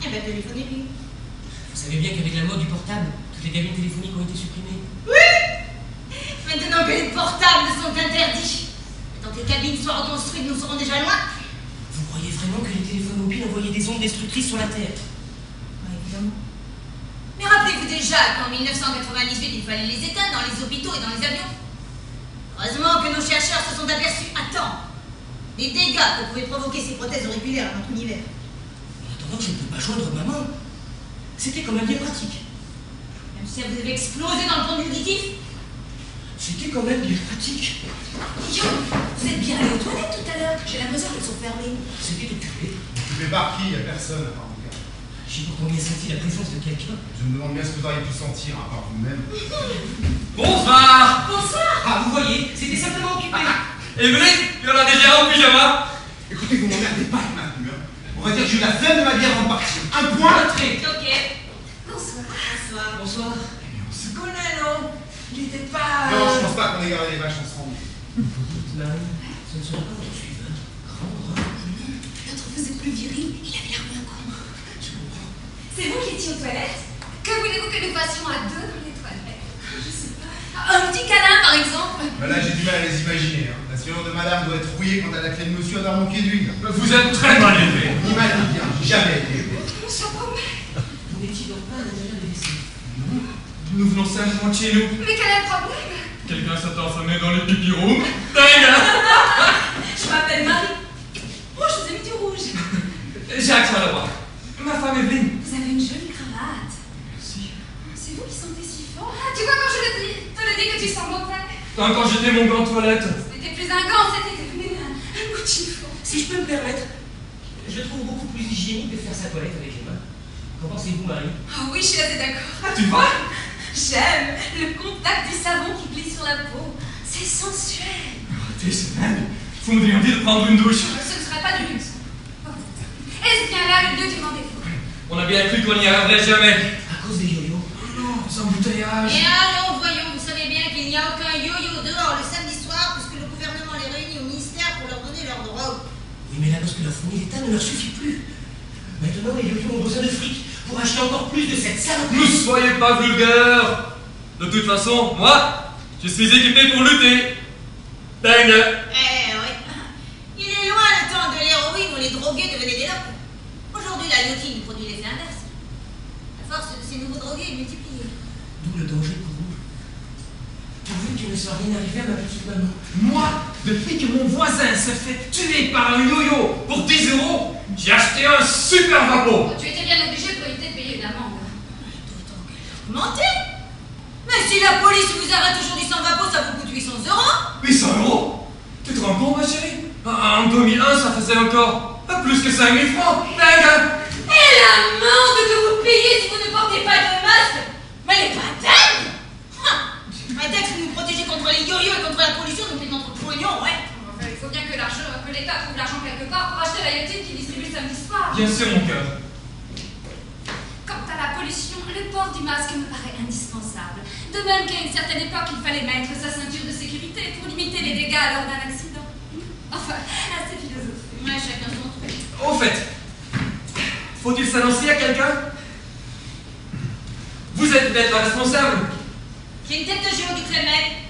Eh ben, téléphonez-lui. Vous savez bien qu'avec la mode du portable, toutes les cabines téléphoniques ont été supprimées. Oui! Maintenant que les portables sont interdits, tant que les cabines soient reconstruites, nous serons déjà loin. Vous croyez vraiment que les téléphones mobiles envoyaient des ondes destructrices sur la Terre? Oui, évidemment. Mais rappelez-vous déjà qu'en 1998, il fallait les éteindre dans les hôpitaux et dans les avions. Heureusement que nos chercheurs se sont aperçus à temps des dégâts que pouvaient provoquer ces prothèses auriculaires à notre univers. En attendant, je ne peux pas joindre maman. C'était quand même bien pratique. Même si elle vous avait explosé dans le pont auditif. C'était quand même bien pratique. Yo, vous êtes bien allé aux toilettes tout à l'heure? J'ai l'impression qu'elles sont fermées. C'était occupé. Occupé par qui? Y a personne à part vous. J'ai pourtant bien senti la présence de quelqu'un. Je me demande bien ce que vous auriez pu sentir, à part vous-même. Bonsoir. Bonsoir. Ah, vous voyez, c'était simplement occupé. Evelyne, il y en a déjà en pyjama. Écoutez, vous m'emmerdez pas maintenant. On va dire que j'ai eu la flemme de ma vie avant de partir. Un point. Entrée. Ok. Bonsoir. Bonsoir. Bonsoir. On se connaît, non? Il était pas... Non, je pense pas qu'on ait gardé les vaches ensemble. Vous dites, Marie, ce ne sera pas votre suiveur. Grand horreur. L'autre faisait plus viril, il avait l'air moins con. Je comprends. C'est vous qui étiez aux toilettes? Que voulez-vous que nous fassions à deux dans les toilettes? Je sais pas. Un petit câlin, par exemple? Bah là, j'ai du mal à les imaginer. Hein. La suivante de madame doit être rouillée quand elle a la clé de monsieur à avoir manqué d'huile. Vous êtes très mal élevé. Ni mal ni bien, j'ai jamais été élevé. Monsieur Promet. Vous n'étiez donc pas à l'intérieur des WC. Nous venons simplement de chez nous. Mais quel est le problème? Quelqu'un s'est enfermé dans les pipi rooms. Dingue, hein? Je m'appelle Marie. Oh, je vous ai mis du rouge. Jacques Malavoie. Ma femme Evelyne. Vous avez une jolie cravate. Merci. C'est vous qui sentez si fort. Ah, tu vois, quand je te dis que tu sens mauvais. Quand j'étais mon gant toilette. C'était plus un gant, c'était devenu un bout de chiffon. Si je peux me permettre, je trouve beaucoup plus hygiénique de faire sa toilette avec les mains. Qu'en pensez-vous, Marie? Oh oui, je suis assez d'accord. Ah, tu vois? J'aime le contact du savon qui glisse sur la peau. C'est sensuel. Arrêtez, c'est dingue. Vous me demandez de prendre une douche. Ce ne serait pas du luxe. Oh. Est-ce bien là le lieu du rendez-vous? On a bien cru qu'on n'y arriverait jamais. À cause des yo-yo. Oh non, ces embouteillages. Et allons, voyons, vous savez bien qu'il n'y a aucun yo-yo dehors le samedi soir puisque le gouvernement les réunit au ministère pour leur donner leur drogue. Oui, mais la dose que leur fournit l'État ne leur suffit plus. Maintenant, les yo-yo ont besoin de fric pour acheter encore plus de cette saloperie. Ne soyez pas vulgaire. De toute façon, moi, je suis équipé pour lutter. Dingue. Eh oui. Il est loin le temps de l'héroïne où les drogués devenaient des locaux. Aujourd'hui, la liotine produit l'effet inverse. La force de ces nouveaux drogués est multipliée. D'où le danger pour vous. Pourvu qu'il ne soit rien arrivé à ma petite maman. Moi, depuis que mon voisin se fait tuer par un yo-yo pour 10 €, j'ai acheté un super vapeau. Tu étais bien obligé pour éviter de payer une amende. D'autant qu'elle a augmenté. Mais si la police vous arrête aujourd'hui sans vapeau, ça vous coûte 800 €. 800 €? Tu te rends compte, ma chérie? En 2001, ça faisait encore pas plus que 5 000 francs. Dingue. Et l'amende que vous payez si vous ne portez pas de masque. Mais elle est pas dingue. Un texte pour nous protéger contre les yo-yo et contre la pollution, donc c'est notre pognon, ouais. Enfin, il faut bien que l'État trouve l'argent quelque part pour acheter la liotine qui distribue le samedi soir. Bien sûr, mon cœur. Quant à la pollution, le port du masque me paraît indispensable. De même qu'à une certaine époque, il fallait mettre sa ceinture de sécurité pour limiter les dégâts lors d'un accident. Enfin, assez philosophique. Ouais, chacun son truc. Au fait, faut-il s'annoncer à quelqu'un? Vous êtes peut-être la responsable. J'ai une tête de géo du Clément.